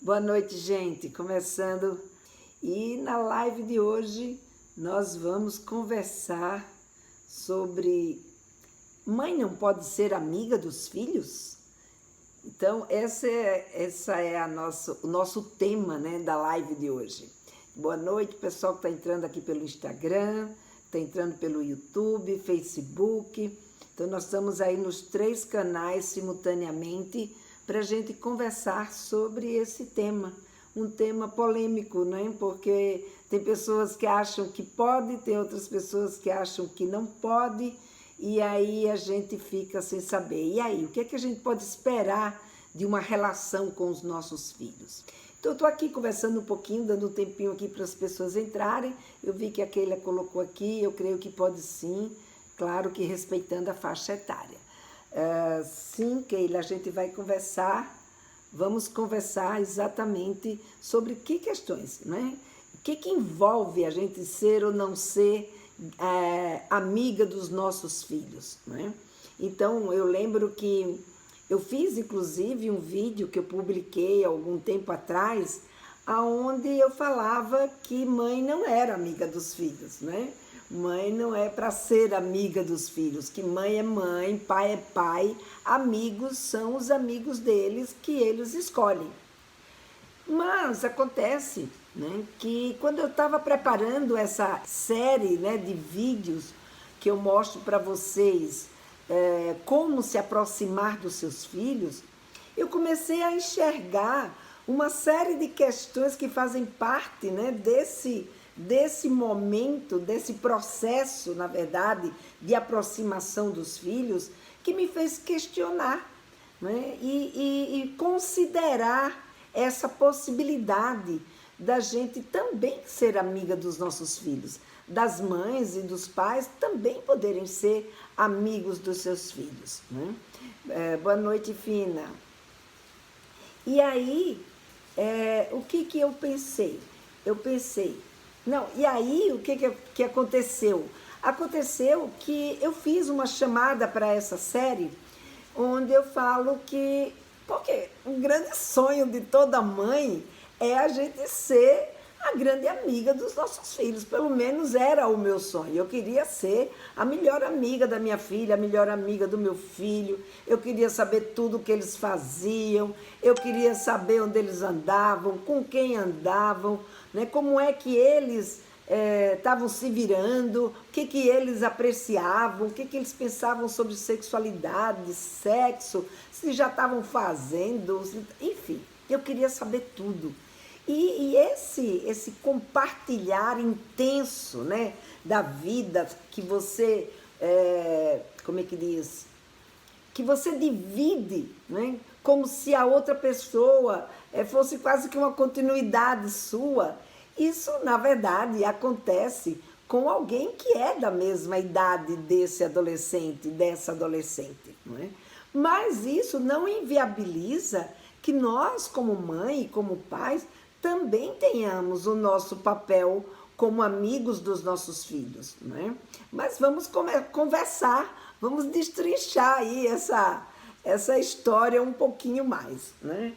Boa noite, gente. Começando. E na live de hoje nós vamos conversar sobre mãe não pode ser amiga dos filhos? Então, o nosso tema, né, da live de hoje. Boa noite, pessoal que está entrando aqui pelo Instagram, está entrando pelo YouTube, Facebook. Então, nós estamos aí nos 3 canais simultaneamente para a gente conversar sobre esse tema. Um tema polêmico, né? Porque tem pessoas que acham que pode, tem outras pessoas que acham que não pode, e aí a gente fica sem saber. E aí, o que é que a gente pode esperar de uma relação com os nossos filhos? Então, eu estou aqui conversando um pouquinho, dando um tempinho aqui para as pessoas entrarem. Eu vi que a Keila colocou aqui, eu creio que pode sim, claro que respeitando a faixa etária. Sim, Keila, a gente vai conversar, vamos conversar exatamente sobre que questões, né? O que envolve a gente ser ou não ser amiga dos nossos filhos, né? Então, eu lembro que eu fiz, inclusive, um vídeo que eu publiquei há algum tempo atrás, onde eu falava que mãe não era amiga dos filhos, né? Mãe não é para ser amiga dos filhos, que mãe é mãe, pai é pai, amigos são os amigos deles que eles escolhem. Mas acontece, né, que quando eu estava preparando essa série, né, de vídeos que eu mostro para vocês como se aproximar dos seus filhos, eu comecei a enxergar uma série de questões que fazem parte, né, desse momento, desse processo, na verdade, de aproximação dos filhos, que me fez questionar, né, e considerar essa possibilidade da gente também ser amiga dos nossos filhos, das mães e dos pais também poderem ser amigos dos seus filhos, né? Boa noite, Fina. E aí, o que eu pensei? E aí o que aconteceu? Aconteceu que eu fiz uma chamada para essa série, onde eu falo que, porque um grande sonho de toda mãe é a gente ser a grande amiga dos nossos filhos, pelo menos era o meu sonho. Eu queria ser a melhor amiga da minha filha, a melhor amiga do meu filho, eu queria saber tudo o que eles faziam, eu queria saber onde eles andavam, com quem andavam, né? Como é que eles estavam se virando, o que eles apreciavam, o que eles pensavam sobre sexualidade, sexo, se já estavam fazendo, enfim, eu queria saber tudo. E esse compartilhar intenso, né, da vida que você, como é que diz? Que você divide, né, como se a outra pessoa fosse quase que uma continuidade sua. Isso, na verdade, acontece com alguém que é da mesma idade desse adolescente, dessa adolescente, não é? Mas isso não inviabiliza que nós, como mãe e como pais, também tenhamos o nosso papel como amigos dos nossos filhos, né? Mas vamos conversar, vamos destrinchar aí essa história um pouquinho mais, né?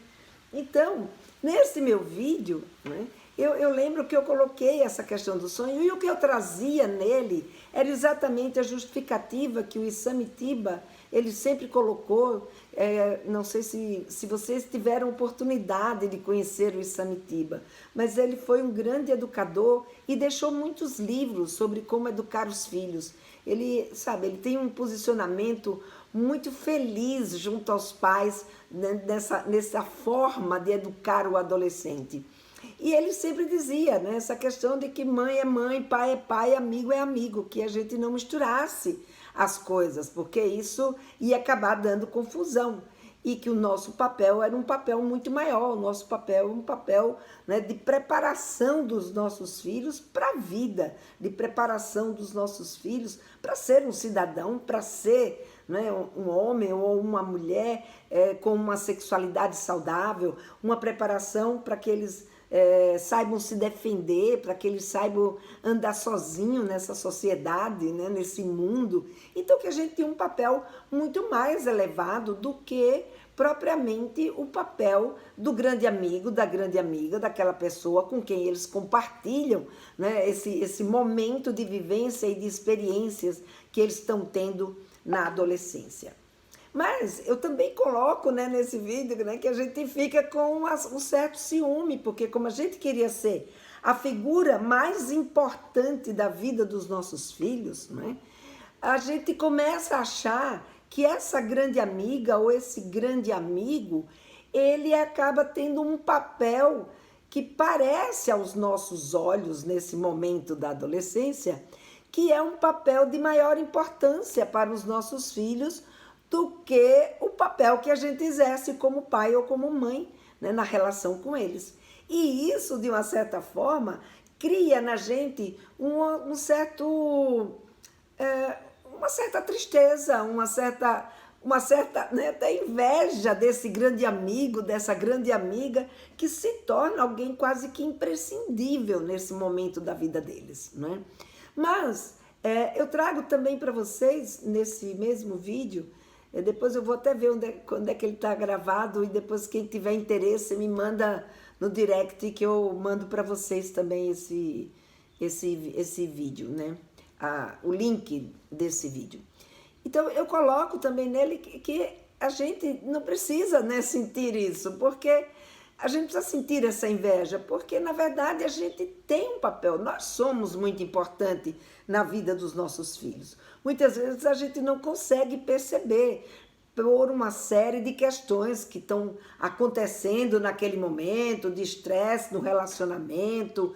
Então, nesse meu vídeo, né, eu lembro que eu coloquei essa questão do sonho e o que eu trazia nele era exatamente a justificativa que o Isamitiba, ele sempre colocou. Não sei se vocês tiveram oportunidade de conhecer o Isamitiba, mas ele foi um grande educador e deixou muitos livros sobre como educar os filhos. Ele, sabe, ele tem um posicionamento muito feliz junto aos pais, né, nessa forma de educar o adolescente. E ele sempre dizia, né, essa questão de que mãe é mãe, pai é pai, amigo é amigo, que a gente não misturasse as coisas, porque isso ia acabar dando confusão. E que o nosso papel era um papel muito maior, o nosso papel é um papel, né, de preparação dos nossos filhos para a vida, de preparação dos nossos filhos para ser um cidadão, para ser, né, um homem ou uma mulher com uma sexualidade saudável, uma preparação para que eles saibam se defender, para que eles saibam andar sozinho nessa sociedade, né, nesse mundo. Então que a gente tem um papel muito mais elevado do que propriamente o papel do grande amigo, da grande amiga, daquela pessoa com quem eles compartilham, né, esse momento de vivência e de experiências que eles estão tendo na adolescência. Mas eu também coloco, né, nesse vídeo, né, que a gente fica com um certo ciúme, porque como a gente queria ser a figura mais importante da vida dos nossos filhos, né, a gente começa a achar que essa grande amiga ou esse grande amigo, ele acaba tendo um papel que parece aos nossos olhos, nesse momento da adolescência, que é um papel de maior importância para os nossos filhos do que o papel que a gente exerce como pai ou como mãe, né, na relação com eles. E isso, de uma certa forma, cria na gente uma certa tristeza, uma certa né, até inveja desse grande amigo, dessa grande amiga, que se torna alguém quase que imprescindível nesse momento da vida deles, né? Mas eu trago também para vocês, nesse mesmo vídeo, depois eu vou até ver quando é que ele está gravado, e depois quem tiver interesse me manda no direct, que eu mando para vocês também esse vídeo, né? O link desse vídeo. Então eu coloco também nele que a gente não precisa, né, sentir isso, porque a gente precisa sentir essa inveja, porque na verdade a gente tem um papel, nós somos muito importante na vida dos nossos filhos. Muitas vezes a gente não consegue perceber por uma série de questões que estão acontecendo naquele momento, de estresse no relacionamento,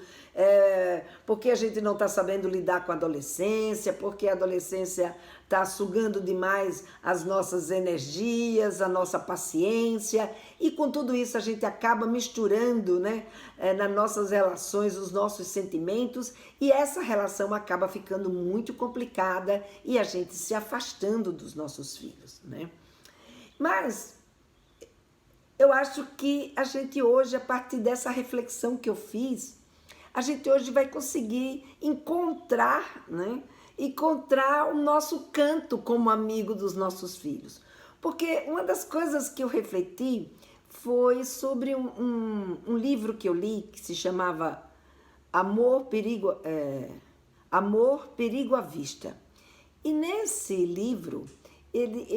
porque a gente não está sabendo lidar com a adolescência, porque a adolescência está sugando demais as nossas energias, a nossa paciência, e com tudo isso a gente acaba misturando, né, nas nossas relações os nossos sentimentos, e essa relação acaba ficando muito complicada e a gente se afastando dos nossos filhos, né? Mas eu acho que a gente hoje, a partir dessa reflexão que eu fiz, a gente hoje vai conseguir encontrar, né? Encontrar o nosso canto como amigo dos nossos filhos. Porque uma das coisas que eu refleti foi sobre um livro que eu li, que se chamava Amor, Perigo à Vista. E nesse livro,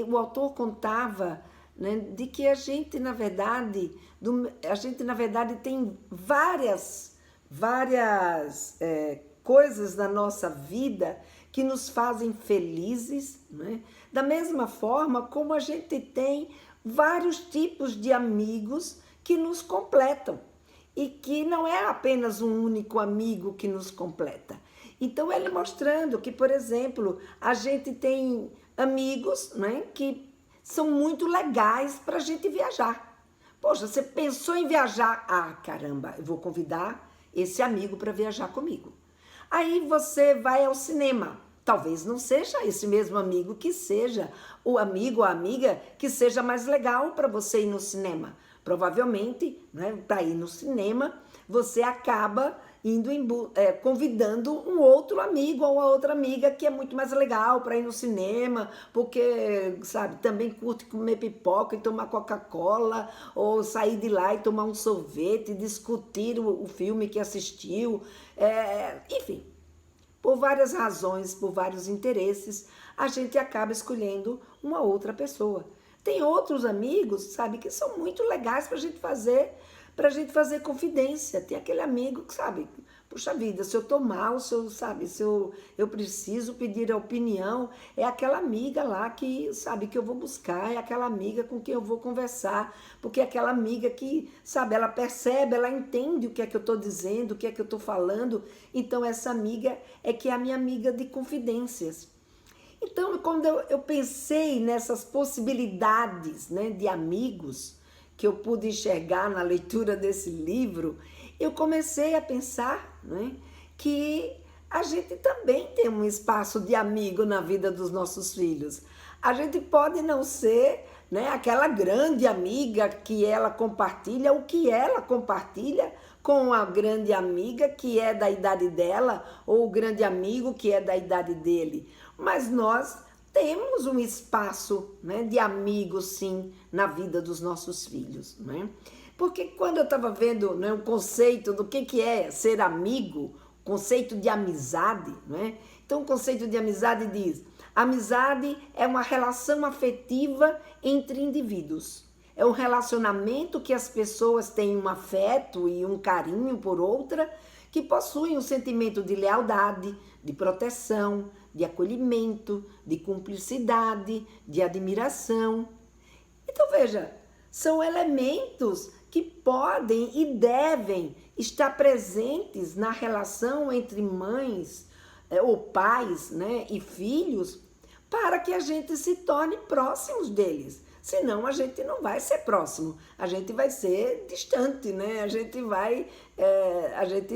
o autor contava, né, de que a gente, na verdade, tem várias coisas na nossa vida que nos fazem felizes, né? Da mesma forma como a gente tem vários tipos de amigos que nos completam, e que não é apenas um único amigo que nos completa. Então ele mostrando que, por exemplo, a gente tem amigos, né, que são muito legais para a gente viajar. Poxa, você pensou em viajar? Ah, caramba, eu vou convidar esse amigo para viajar comigo. Aí você vai ao cinema. Talvez não seja esse mesmo amigo que seja o amigo ou a amiga que seja mais legal para você ir no cinema. Provavelmente, né, para ir no cinema, você acaba convidando um outro amigo ou uma outra amiga que é muito mais legal para ir no cinema, porque, sabe, também curte comer pipoca e tomar Coca-Cola, ou sair de lá e tomar um sorvete, discutir o filme que assistiu, enfim. Por várias razões, por vários interesses, a gente acaba escolhendo uma outra pessoa. Tem outros amigos, sabe, que são muito legais para a gente fazer confidência. Tem aquele amigo que, sabe, puxa vida, se eu tô mal, se eu preciso pedir a opinião, é aquela amiga lá que, sabe, que eu vou buscar, é aquela amiga com quem eu vou conversar, porque é aquela amiga que, sabe, ela percebe, ela entende o que é que eu tô dizendo, o que é que eu tô falando. Então essa amiga é que é a minha amiga de confidências. Então, quando eu pensei nessas possibilidades, né, de amigos que eu pude enxergar na leitura desse livro, eu comecei a pensar, né, que a gente também tem um espaço de amigo na vida dos nossos filhos. A gente pode não ser, né, aquela grande amiga que ela compartilha, o que ela compartilha com a grande amiga que é da idade dela, ou o grande amigo que é da idade dele. Mas nós temos um espaço, né, de amigos, sim, na vida dos nossos filhos, né? Porque quando eu estava vendo, né, o conceito do que é ser amigo, conceito de amizade, né? Então, o conceito de amizade diz: amizade é uma relação afetiva entre indivíduos. É um relacionamento que as pessoas têm um afeto e um carinho por outra, que possuem um sentimento de lealdade, de proteção, de acolhimento, de cumplicidade, de admiração. Então, veja, são elementos que podem e devem estar presentes na relação entre mães ou pais, né, e filhos, para que a gente se torne próximos deles. Senão a gente não vai ser próximo, a gente vai ser distante, né? A gente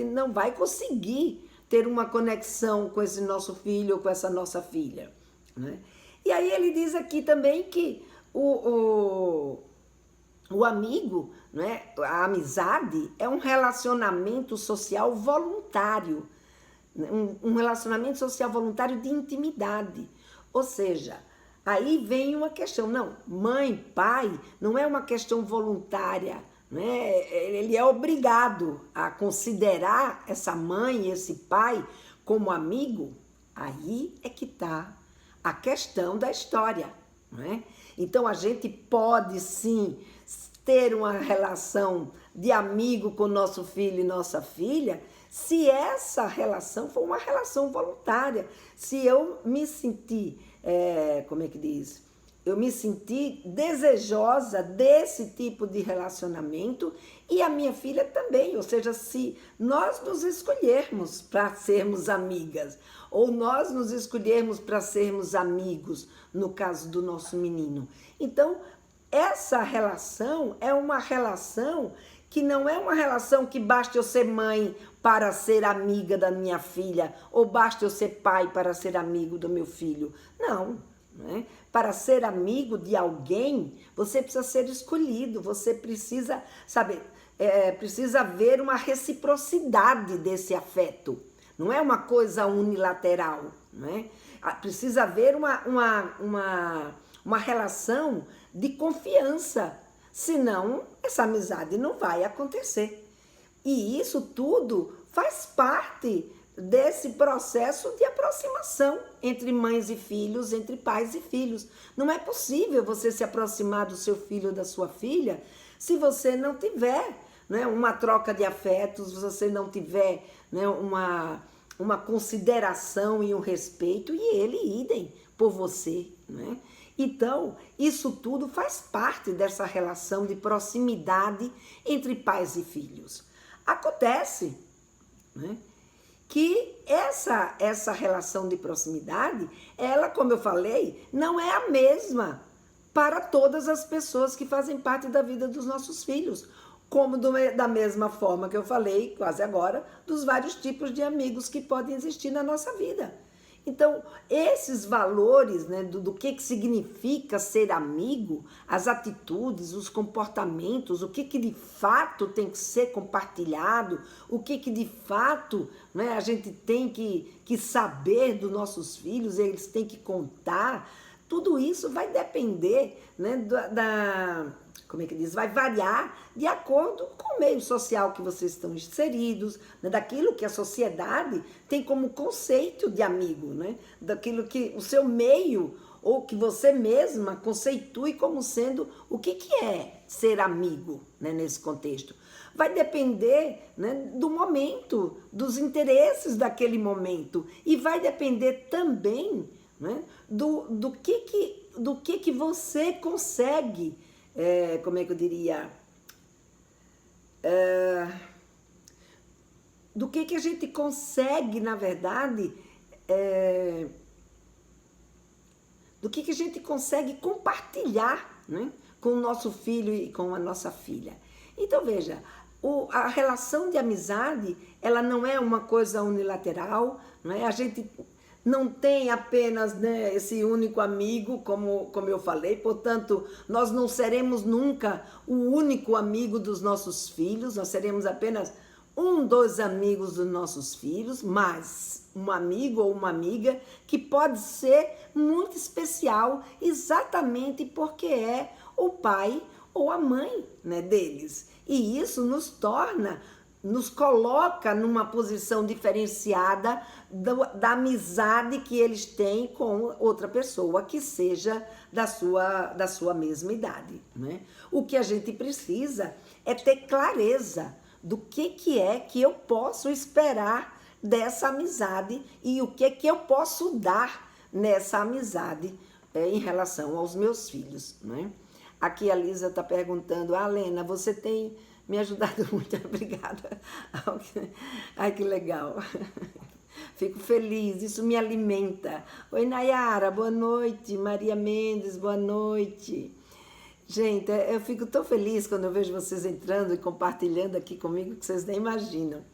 não vai conseguir ter uma conexão com esse nosso filho ou com essa nossa filha, né? E aí ele diz aqui também que o amigo, né, a amizade é um relacionamento social voluntário, um relacionamento social voluntário de intimidade. Ou seja, aí vem uma questão, não, mãe, pai, não é uma questão voluntária, né? Ele é obrigado a considerar essa mãe, esse pai como amigo. Aí é que está a questão da história, né? Então a gente pode sim ter uma relação de amigo com nosso filho e nossa filha, se essa relação for uma relação voluntária, se eu me sentir, eu me sentir desejosa desse tipo de relacionamento e a minha filha também, ou seja, se nós nos escolhermos para sermos amigas ou nós nos escolhermos para sermos amigos, no caso do nosso menino. Então, essa relação é uma relação que não é uma relação que basta eu ser mãe para ser amiga da minha filha, ou basta eu ser pai para ser amigo do meu filho. Não, né? Para ser amigo de alguém, você precisa ser escolhido, você precisa, sabe, precisa haver uma reciprocidade desse afeto. Não é uma coisa unilateral, né? Precisa haver uma relação de confiança, senão essa amizade não vai acontecer. E isso tudo faz parte desse processo de aproximação entre mães e filhos, entre pais e filhos. Não é possível você se aproximar do seu filho ou da sua filha se você não tiver, né, uma troca de afetos, se você não tiver, né, uma consideração e um respeito, e ele idem por você, né? Então, isso tudo faz parte dessa relação de proximidade entre pais e filhos. Acontece, né, que essa relação de proximidade, ela, como eu falei, não é a mesma para todas as pessoas que fazem parte da vida dos nossos filhos, como da mesma forma que eu falei, quase agora, dos vários tipos de amigos que podem existir na nossa vida. Então, esses valores, né, do que significa ser amigo, as atitudes, os comportamentos, o que de fato tem que ser compartilhado, o que de fato, né, a gente tem que saber dos nossos filhos, eles têm que contar, tudo isso vai depender, né, vai variar de acordo com o meio social que vocês estão inseridos, né, daquilo que a sociedade tem como conceito de amigo, né, daquilo que o seu meio ou que você mesma conceitue como sendo o que é ser amigo, né, nesse contexto. Vai depender, né, do momento, dos interesses daquele momento, e vai depender também, né, do que você consegue, do que a gente consegue, na verdade, do que a gente consegue compartilhar, né, com o nosso filho e com a nossa filha. Então, veja, a relação de amizade, ela não é uma coisa unilateral, não é? A gente não tem apenas, né, esse único amigo, como eu falei, portanto, nós não seremos nunca o único amigo dos nossos filhos, nós seremos apenas um dos amigos dos nossos filhos, mas um amigo ou uma amiga que pode ser muito especial exatamente porque é o pai ou a mãe, né, deles. E isso nos coloca numa posição diferenciada da amizade que eles têm com outra pessoa que seja da sua mesma idade, né? O que a gente precisa é ter clareza do que é que eu posso esperar dessa amizade e o que eu posso dar nessa amizade em relação aos meus filhos, né? Aqui a Lisa está perguntando, Lena, você tem me ajudado muito, obrigada. Ai, que legal. Fico feliz, isso me alimenta. Oi, Nayara, boa noite. Maria Mendes, boa noite. Gente, eu fico tão feliz quando eu vejo vocês entrando e compartilhando aqui comigo que vocês nem imaginam.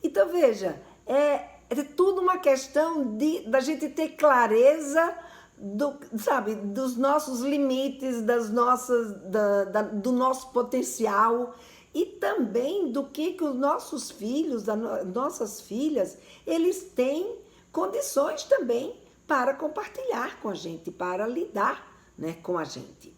Então, veja, é tudo uma questão da gente ter clareza dos nossos limites, do nosso potencial e também do que os nossos filhos, nossas filhas, eles têm condições também para compartilhar com a gente, para lidar, né, com a gente.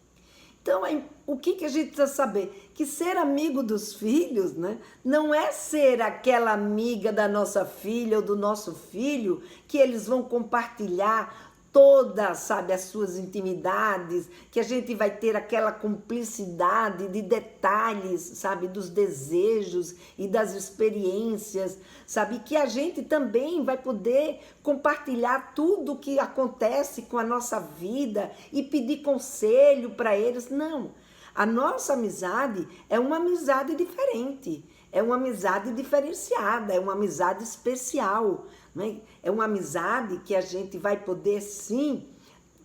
Então, o que a gente precisa saber? Que ser amigo dos filhos, né, não é ser aquela amiga da nossa filha ou do nosso filho que eles vão compartilhar todas, sabe, as suas intimidades, que a gente vai ter aquela cumplicidade de detalhes, sabe, dos desejos e das experiências, sabe, que a gente também vai poder compartilhar tudo o que acontece com a nossa vida e pedir conselho para eles. Não, a nossa amizade é uma amizade diferente, é uma amizade diferenciada, é uma amizade especial, né? É uma amizade que a gente vai poder sim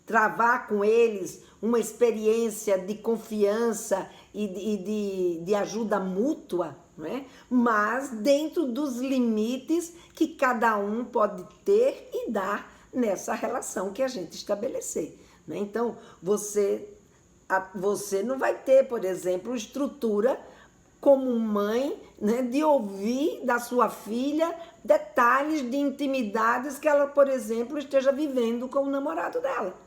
travar com eles uma experiência de confiança e de ajuda mútua, né? Mas dentro dos limites que cada um pode ter e dar nessa relação que a gente estabelecer, né? Então, você não vai ter, por exemplo, estrutura como mãe, né, de ouvir da sua filha detalhes de intimidades que ela, por exemplo, esteja vivendo com o namorado dela.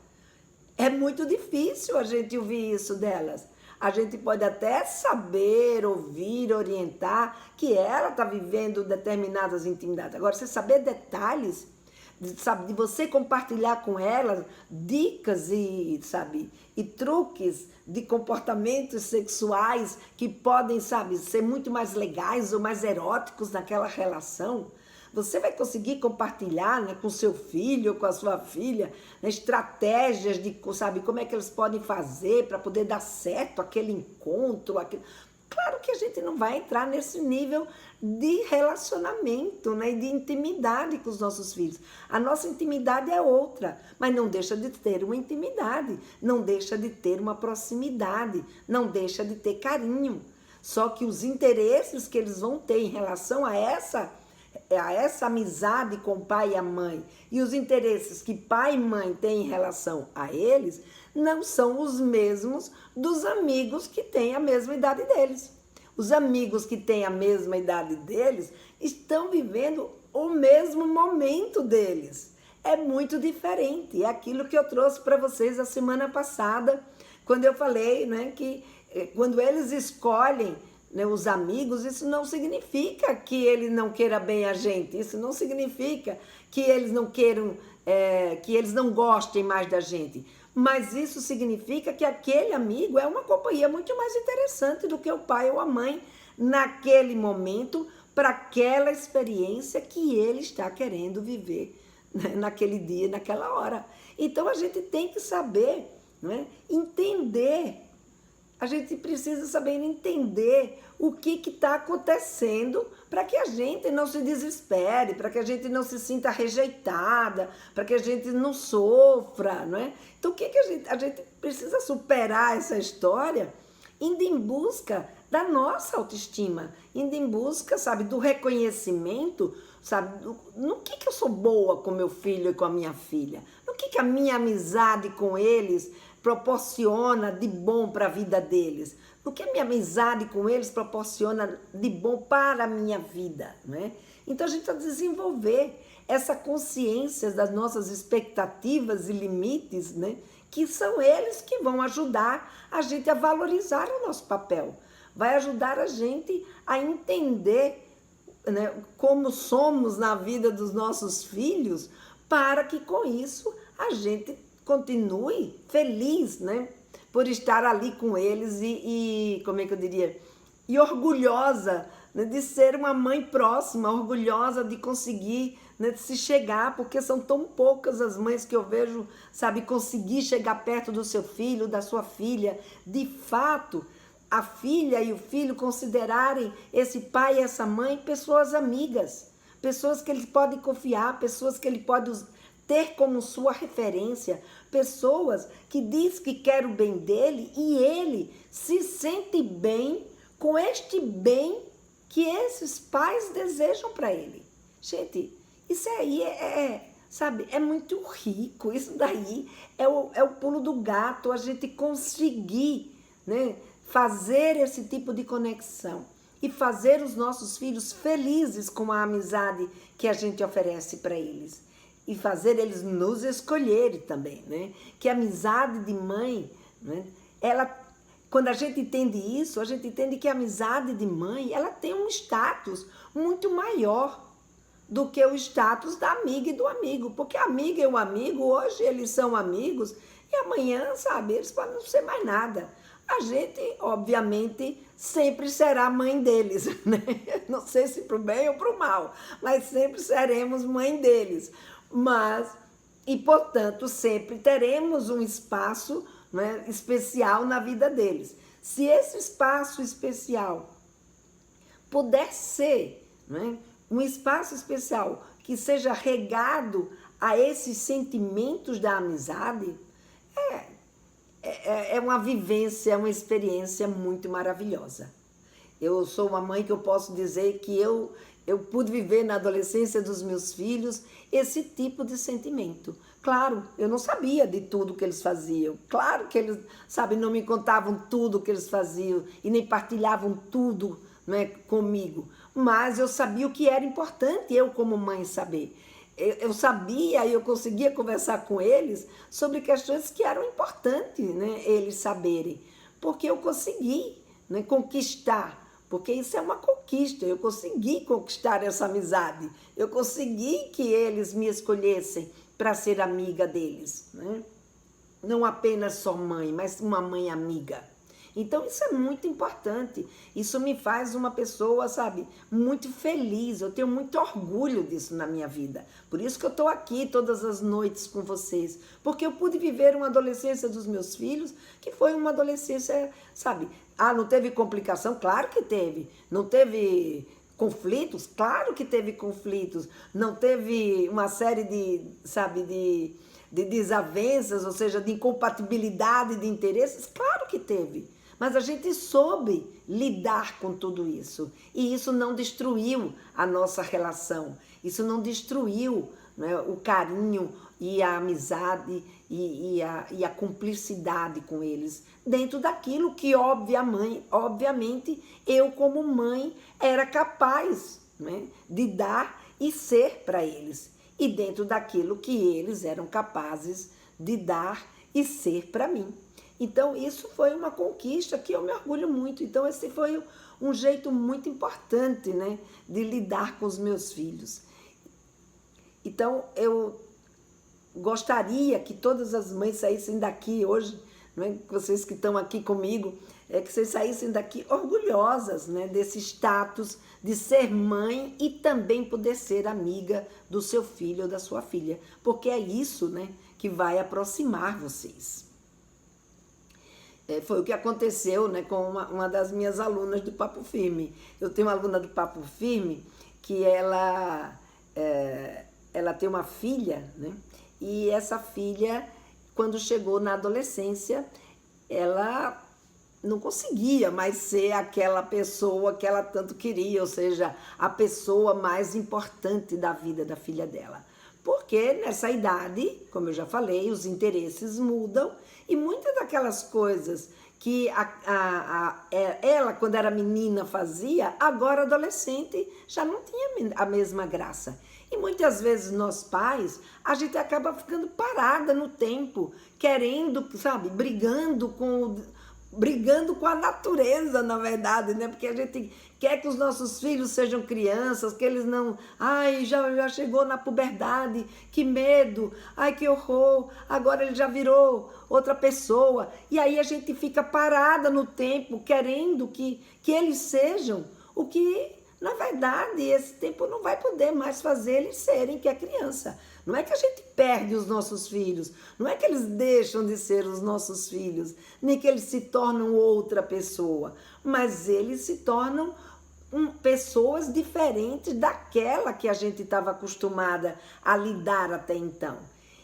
É muito difícil a gente ouvir isso delas. A gente pode até saber, ouvir, orientar que ela está vivendo determinadas intimidades. Agora, você saber detalhes, de você compartilhar com ela dicas e truques de comportamentos sexuais que podem, ser muito mais legais ou mais eróticos naquela relação. Você vai conseguir compartilhar, né, com seu filho ou com a sua filha, né, estratégias de, como é que eles podem fazer para poder dar certo aquele encontro, Claro que a gente não vai entrar nesse nível de relacionamento, né, de intimidade com os nossos filhos. A nossa intimidade é outra, mas não deixa de ter uma intimidade, não deixa de ter uma proximidade, não deixa de ter carinho. Só que os interesses que eles vão ter em relação a essa amizade com o pai e a mãe e os interesses que pai e mãe têm em relação a eles não são os mesmos dos amigos que têm a mesma idade deles. Os amigos que têm a mesma idade deles estão vivendo o mesmo momento deles. É muito diferente. É aquilo que eu trouxe para vocês a semana passada, quando eu falei, né, que quando eles escolhem, né, os amigos, isso não significa que ele não queira bem a gente, isso não significa que eles não queiram, que eles não gostem mais da gente, mas isso significa que aquele amigo é uma companhia muito mais interessante do que o pai ou a mãe naquele momento, para aquela experiência que ele está querendo viver, né, naquele dia, naquela hora. Então a gente tem que saber, né, entender. A gente precisa saber entender o que está acontecendo para que a gente não se desespere, para que a gente não se sinta rejeitada, para que a gente não sofra, não é? Então, a gente precisa superar essa história indo em busca da nossa autoestima, indo em busca, do reconhecimento, no que eu sou boa com meu filho e com a minha filha, no que a minha amizade com eles proporciona de bom para a vida deles, no que a minha amizade com eles proporciona de bom para a minha vida, né? Então a gente vai desenvolver essa consciência das nossas expectativas e limites, né? Que são eles que vão ajudar a gente a valorizar o nosso papel, vai ajudar a gente a entender, né, como somos na vida dos nossos filhos, para que com isso a gente continue feliz, né, por estar ali com eles e como é que eu diria, e orgulhosa, né, de ser uma mãe próxima, orgulhosa de conseguir, né, de se chegar, porque são tão poucas as mães que eu vejo, sabe, conseguir chegar perto do seu filho, da sua filha, de fato, a filha e o filho considerarem esse pai e essa mãe pessoas amigas, pessoas que ele pode confiar, pessoas que ele pode ter como sua referência, pessoas que diz que quer o bem dele e ele se sente bem com este bem que esses pais desejam para ele. Gente, isso aí sabe, é muito rico, isso daí é o pulo do gato, a gente conseguir, né, fazer esse tipo de conexão e fazer os nossos filhos felizes com a amizade que a gente oferece para eles. E fazer eles nos escolherem também, né? Que a amizade de mãe, né, ela, quando a gente entende isso, a gente entende que a amizade de mãe, ela tem um status muito maior do que o status da amiga e do amigo. Porque a amiga e o amigo, hoje eles são amigos e amanhã, sabe, eles podem não ser mais nada. A gente, obviamente, sempre será mãe deles, né? Não sei se para o bem ou para o mal, mas sempre seremos mãe deles. Mas, e portanto, sempre teremos um espaço, né, especial na vida deles. Se esse espaço especial puder ser, né, um espaço especial que seja regado a esses sentimentos da amizade, é uma vivência, é uma experiência muito maravilhosa. Eu sou uma mãe que eu posso dizer que eu pude viver na adolescência dos meus filhos esse tipo de sentimento. Claro, eu não sabia de tudo que eles faziam. Claro que eles, sabe, não me contavam tudo que eles faziam e nem partilhavam tudo, né, comigo. Mas eu sabia o que era importante eu como mãe saber. Eu sabia e eu conseguia conversar com eles sobre questões que eram importantes, né, eles saberem. Porque eu consegui, né, conquistar. Porque isso é uma conquista, eu consegui conquistar essa amizade, eu consegui que eles me escolhessem para ser amiga deles, né? Não apenas só mãe, mas uma mãe amiga. Então isso é muito importante, isso me faz uma pessoa, sabe, muito feliz, eu tenho muito orgulho disso na minha vida. Por isso que eu estou aqui todas as noites com vocês, porque eu pude viver uma adolescência dos meus filhos, que foi uma adolescência, sabe, não teve complicação? Claro que teve. Não teve conflitos? Claro que teve conflitos. Não teve uma série de, sabe, de desavenças, ou seja, de incompatibilidade de interesses? Claro que teve. Mas a gente soube lidar com tudo isso. E isso não destruiu a nossa relação. Isso não destruiu, né, o carinho e a amizade e a cumplicidade com eles. Dentro daquilo que, obviamente, eu como mãe era capaz, né, de dar e ser para eles. E dentro daquilo que eles eram capazes de dar e ser para mim. Então, isso foi uma conquista que eu me orgulho muito. Então, esse foi um jeito muito importante, né, de lidar com os meus filhos. Então, eu gostaria que todas as mães saíssem daqui hoje, né, vocês que estão aqui comigo, que vocês saíssem daqui orgulhosas, né, desse status de ser mãe e também poder ser amiga do seu filho ou da sua filha. Porque é isso, né, que vai aproximar vocês. Foi o que aconteceu, né, com uma das minhas alunas do Papo Firme. Eu tenho uma aluna do Papo Firme que ela tem uma filha, né, e essa filha, quando chegou na adolescência, ela não conseguia mais ser aquela pessoa que ela tanto queria, ou seja, a pessoa mais importante da vida da filha dela. Porque nessa idade, como eu já falei, os interesses mudam e muitas daquelas coisas que ela, quando era menina, fazia, agora adolescente já não tinha a mesma graça. E muitas vezes nós pais, a gente acaba ficando parada no tempo, querendo, sabe, brigando com a natureza, na verdade, né? Porque a gente quer que os nossos filhos sejam crianças, que eles não... Ai, já chegou na puberdade, que medo, ai, que horror, agora ele já virou outra pessoa. E aí a gente fica parada no tempo, querendo que eles sejam o que, na verdade, esse tempo não vai poder mais fazer eles serem, que é criança. Não é que a gente perde os nossos filhos, não é que eles deixam de ser os nossos filhos, nem que eles se tornam outra pessoa, mas eles se tornam pessoas diferentes daquela que a gente estava acostumada a lidar até então.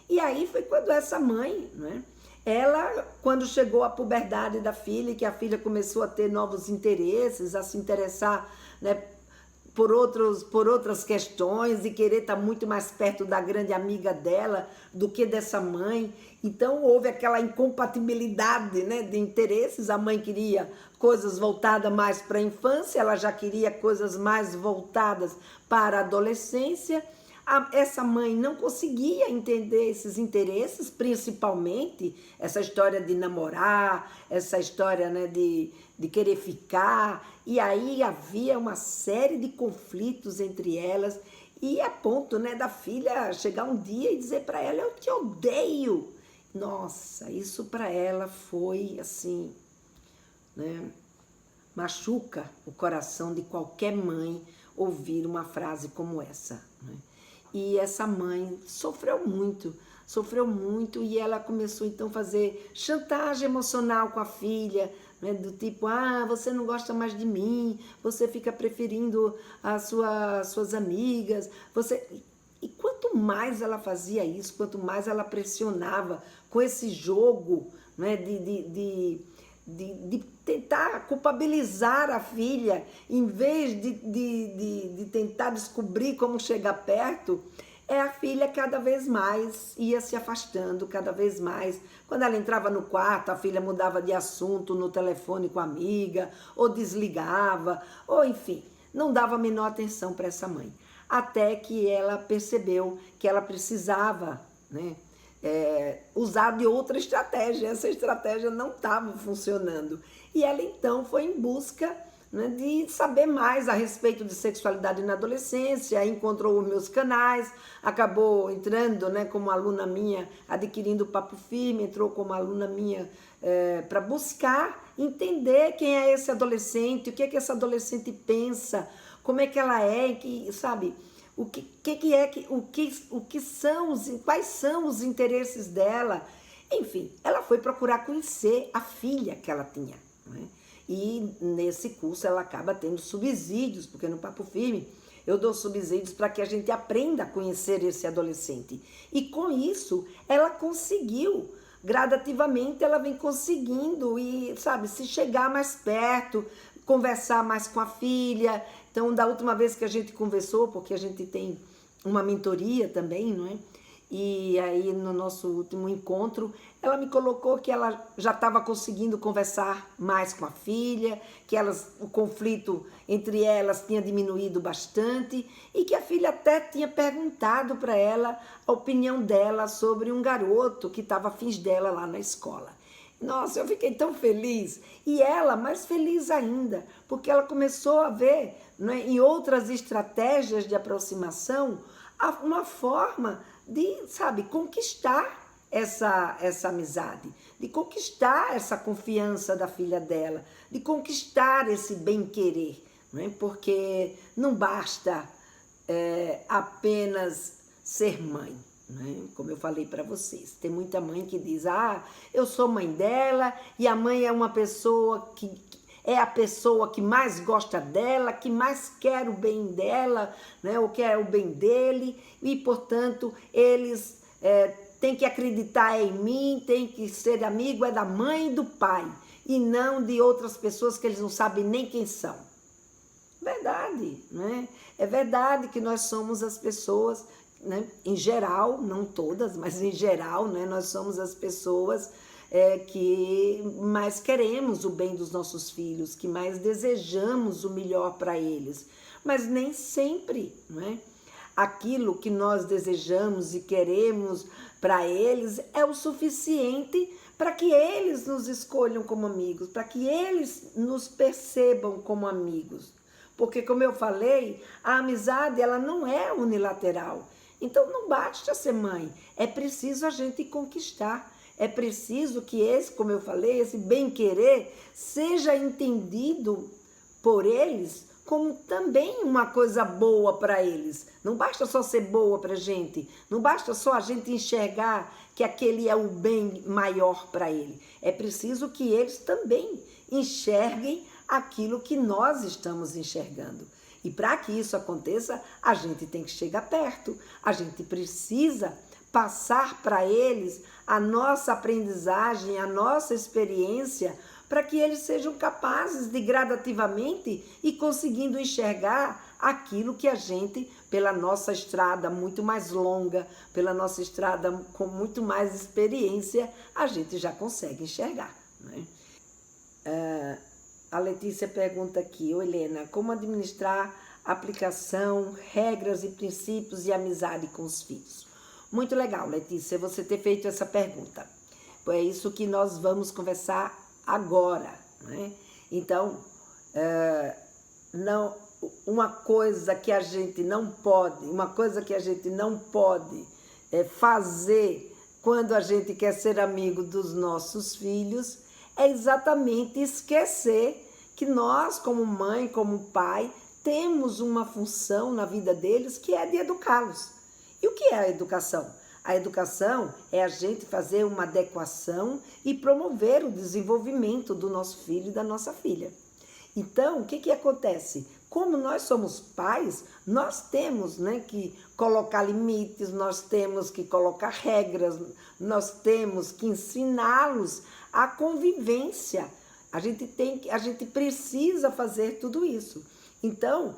E aí foi quando essa mãe, né, ela, quando chegou a puberdade da filha, que a filha começou a ter novos interesses, a se interessar, né, por outras questões e querer estar muito mais perto da grande amiga dela do que dessa mãe. Então houve aquela incompatibilidade, né, de interesses. A mãe queria coisas voltadas mais para a infância, ela já queria coisas mais voltadas para a adolescência. Essa mãe não conseguia entender esses interesses, principalmente essa história de namorar, essa história, né, de querer ficar. E aí havia uma série de conflitos entre elas, e a ponto, né, da filha chegar um dia e dizer para ela: eu te odeio. Nossa, isso para ela foi assim, né, machuca o coração de qualquer mãe ouvir uma frase como essa, né? E essa mãe sofreu muito, e ela começou então a fazer chantagem emocional com a filha, né, do tipo: ah, você não gosta mais de mim, você fica preferindo as suas amigas, você... E quanto mais ela fazia isso, quanto mais ela pressionava com esse jogo, né, de tentar culpabilizar a filha, em vez de tentar descobrir como chegar perto, a filha cada vez mais ia se afastando, cada vez mais. Quando ela entrava no quarto, a filha mudava de assunto no telefone com a amiga, ou desligava, ou enfim, não dava a menor atenção para essa mãe. Até que ela percebeu que ela precisava, né, usar de outra estratégia. Essa estratégia não estava funcionando. E ela então foi em busca, né, de saber mais a respeito de sexualidade na adolescência, encontrou os meus canais, acabou entrando, né, como aluna minha, adquirindo o Papo Firme, entrou como aluna minha para buscar entender quem é esse adolescente, o que é que essa adolescente pensa, como é que ela é, que, sabe... Quais são os interesses dela. Enfim, ela foi procurar conhecer a filha que ela tinha, né? E nesse curso ela acaba tendo subsídios, porque no Papo Firme eu dou subsídios para que a gente aprenda a conhecer esse adolescente. E com isso ela conseguiu, gradativamente ela vem conseguindo, e sabe, se chegar mais perto, conversar mais com a filha. Então, da última vez que a gente conversou, porque a gente tem uma mentoria também, não é? E aí, no nosso último encontro, ela me colocou que ela já estava conseguindo conversar mais com a filha, que o conflito entre elas tinha diminuído bastante, e que a filha até tinha perguntado para ela a opinião dela sobre um garoto que estava afins dela lá na escola. Nossa, eu fiquei tão feliz. E ela mais feliz ainda, porque ela começou a ver, né, em outras estratégias de aproximação, uma forma de, sabe, conquistar essa amizade, de conquistar essa confiança da filha dela, de conquistar esse bem-querer, né? Porque não basta apenas ser mãe. Né? Como eu falei para vocês, tem muita mãe que diz: ah, eu sou mãe dela, e a mãe é uma pessoa que é a pessoa que mais gosta dela, que mais quer o bem dela, né? Ou quer o bem dele, e portanto eles têm que acreditar em mim, têm que ser amigo da mãe e do pai, e não de outras pessoas que eles não sabem nem quem são. Verdade, né? É verdade que nós somos as pessoas, né, em geral, não todas, mas em geral, né, nós somos as pessoas que mais queremos o bem dos nossos filhos, que mais desejamos o melhor para eles. Mas nem sempre, não é? Aquilo que nós desejamos e queremos para eles é o suficiente para que eles nos escolham como amigos, para que eles nos percebam como amigos. Porque, como eu falei, a amizade ela não é unilateral. Então não basta ser mãe, é preciso a gente conquistar. É preciso que esse, como eu falei, esse bem-querer seja entendido por eles como também uma coisa boa para eles. Não basta só ser boa para a gente, não basta só a gente enxergar que aquele é o bem maior para ele. É preciso que eles também enxerguem aquilo que nós estamos enxergando. E para que isso aconteça, a gente tem que chegar perto, a gente precisa passar para eles a nossa aprendizagem, a nossa experiência, para que eles sejam capazes de gradativamente e conseguindo enxergar aquilo que a gente, pela nossa estrada muito mais longa, pela nossa estrada com muito mais experiência, a gente já consegue enxergar, né? A Letícia pergunta aqui, Helena, como administrar aplicação, regras e princípios e amizade com os filhos? Muito legal, Letícia, você ter feito essa pergunta. É isso que nós vamos conversar agora, né? Então, uma coisa que a gente não pode fazer quando a gente quer ser amigo dos nossos filhos é exatamente esquecer que nós, como mãe, como pai, temos uma função na vida deles que é de educá-los. E o que é a educação? A educação é a gente fazer uma adequação e promover o desenvolvimento do nosso filho e da nossa filha. Então, o que acontece? Como nós somos pais, nós temos, né, que colocar limites, nós temos que colocar regras, nós temos que ensiná-los a convivência. A gente precisa fazer tudo isso. Então,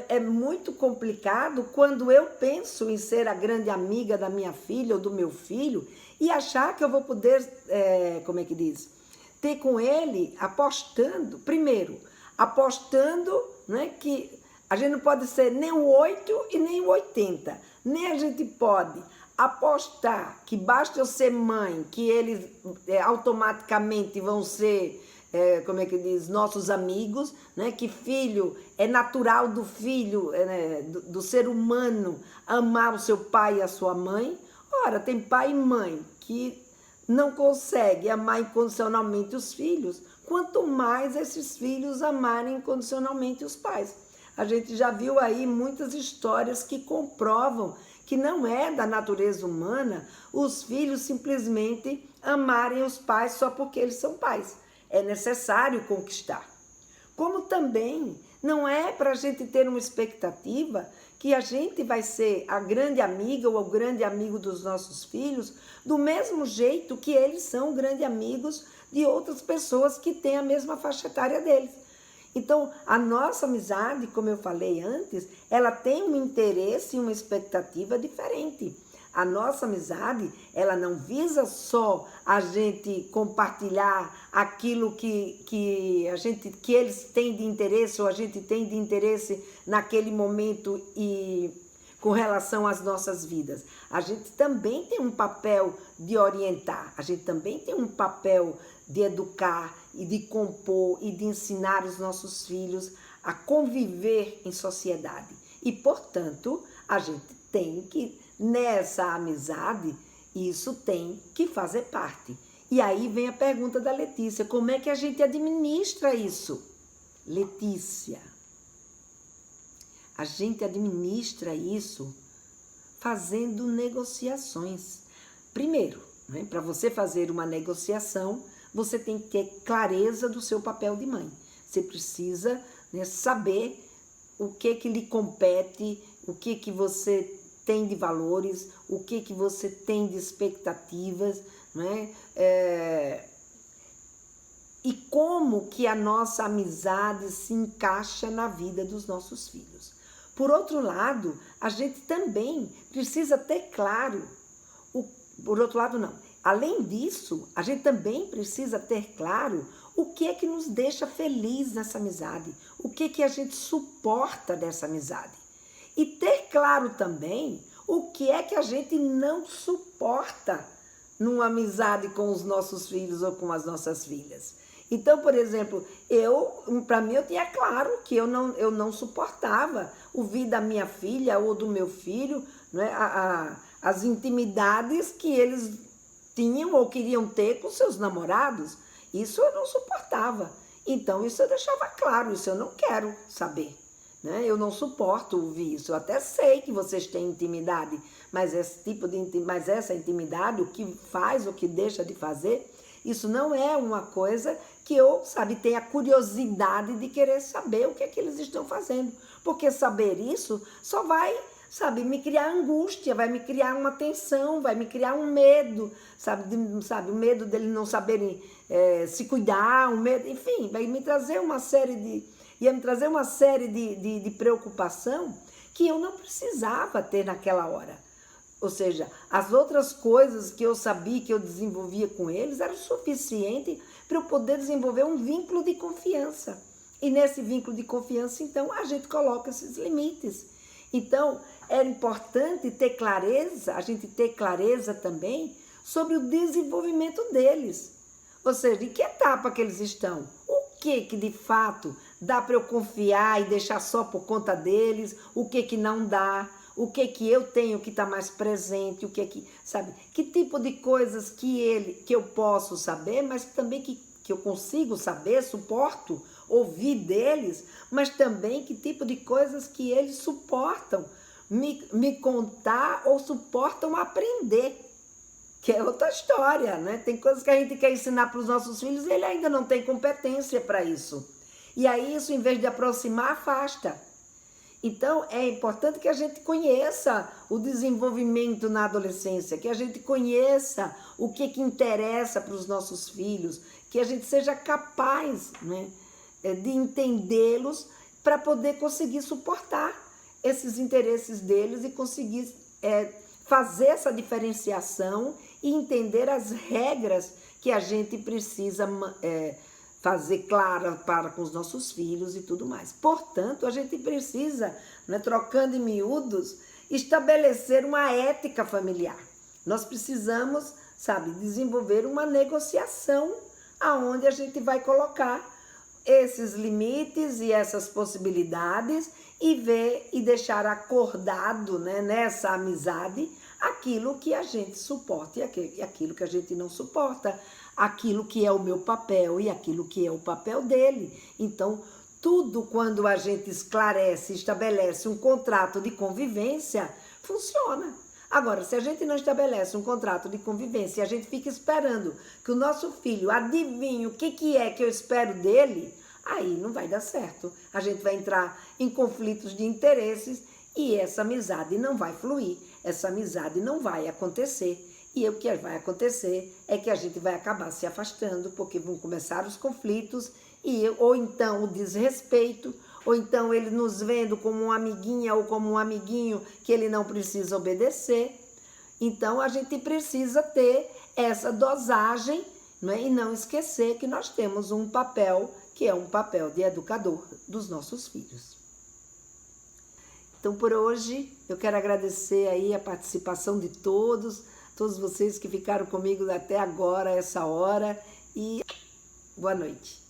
é muito complicado quando eu penso em ser a grande amiga da minha filha ou do meu filho e achar que eu vou poder, ter com ele apostando, né, que a gente não pode ser nem o 8 e nem o 80, nem a gente pode apostar que basta eu ser mãe, que eles automaticamente vão ser, nossos amigos, né? Que filho, é natural do filho, do ser humano, amar o seu pai e a sua mãe. Ora, tem pai e mãe que não conseguem amar incondicionalmente os filhos, quanto mais esses filhos amarem incondicionalmente os pais. A gente já viu aí muitas histórias que comprovam que não é da natureza humana os filhos simplesmente amarem os pais só porque eles são pais. É necessário conquistar. Como também não é para a gente ter uma expectativa que a gente vai ser a grande amiga ou o grande amigo dos nossos filhos do mesmo jeito que eles são grandes amigos de outras pessoas que têm a mesma faixa etária deles. Então, a nossa amizade, como eu falei antes, ela tem um interesse e uma expectativa diferente. A nossa amizade, ela não visa só a gente compartilhar aquilo que eles têm de interesse ou a gente tem de interesse naquele momento e com relação às nossas vidas. A gente também tem um papel de orientar, a gente também tem um papel de educar e de compor e de ensinar os nossos filhos a conviver em sociedade. E, portanto, a gente tem que, nessa amizade, isso tem que fazer parte. E aí vem a pergunta da Letícia, como é que a gente administra isso? Letícia, a gente administra isso fazendo negociações. Primeiro, né, para você fazer uma negociação, você tem que ter clareza do seu papel de mãe. Você precisa, né, saber o que lhe compete, o que você tem de valores, o que você tem de expectativas, né? E como que a nossa amizade se encaixa na vida dos nossos filhos. Por outro lado, a gente também precisa ter claro, por outro lado não, além disso, a gente também precisa ter claro o que é que nos deixa feliz nessa amizade, o que é que a gente suporta dessa amizade. E ter claro também o que é que a gente não suporta numa amizade com os nossos filhos ou com as nossas filhas. Então, por exemplo, para mim, eu tinha claro que eu não suportava ouvir da minha filha ou do meu filho, né, as intimidades que eles tinham ou queriam ter com seus namorados. Isso eu não suportava. Então, isso eu deixava claro, isso eu não quero saber. Né? Eu não suporto ouvir isso. Eu até sei que vocês têm intimidade, mas essa intimidade, o que faz, o que deixa de fazer, isso não é uma coisa que eu, tenha curiosidade de querer saber o que é que eles estão fazendo. Porque saber isso só vai, me criar angústia, vai me criar uma tensão, vai me criar um medo, o medo deles não saberem se cuidar, um medo, enfim, vai me trazer uma série de preocupação que eu não precisava ter naquela hora. Ou seja, as outras coisas que eu sabia, que eu desenvolvia com eles, eram suficiente para eu poder desenvolver um vínculo de confiança. E nesse vínculo de confiança, então, a gente coloca esses limites. Então, era importante ter clareza, a gente ter clareza também sobre o desenvolvimento deles. Ou seja, em que etapa que eles estão? O que de fato dá para eu confiar e deixar só por conta deles? O que não dá? O que eu tenho que estar mais presente? Que tipo de coisas que eu posso saber, mas também que eu consigo saber, suporto ouvir deles, mas também que tipo de coisas que eles suportam me contar ou suportam aprender. Que é outra história, né? Tem coisas que a gente quer ensinar para os nossos filhos e ele ainda não tem competência para isso. E aí isso, em vez de aproximar, afasta. Então, é importante que a gente conheça o desenvolvimento na adolescência, que a gente conheça o que interessa para os nossos filhos, que a gente seja capaz, né, de entendê-los para poder conseguir suportar esses interesses deles e conseguir fazer essa diferenciação e entender as regras que a gente precisa fazer clara para com os nossos filhos e tudo mais. Portanto, a gente precisa, né, trocando em miúdos, estabelecer uma ética familiar. Nós precisamos, desenvolver uma negociação aonde a gente vai colocar esses limites e essas possibilidades e ver e deixar acordado, né, nessa amizade aquilo que a gente suporta e aquilo que a gente não suporta, aquilo que é o meu papel e aquilo que é o papel dele. Então, tudo quando a gente esclarece, estabelece um contrato de convivência, funciona. Agora, se a gente não estabelece um contrato de convivência e a gente fica esperando que o nosso filho adivinhe o que é que eu espero dele, aí não vai dar certo. A gente vai entrar em conflitos de interesses e essa amizade não vai fluir, essa amizade não vai acontecer. E o que vai acontecer é que a gente vai acabar se afastando, porque vão começar os conflitos, ou então o desrespeito, ou então ele nos vendo como uma amiguinha ou como um amiguinho que ele não precisa obedecer. Então a gente precisa ter essa dosagem, né? E não esquecer que nós temos um papel, que é um papel de educador dos nossos filhos. Então, por hoje, eu quero agradecer aí a participação de todos vocês que ficaram comigo até agora, essa hora, e boa noite.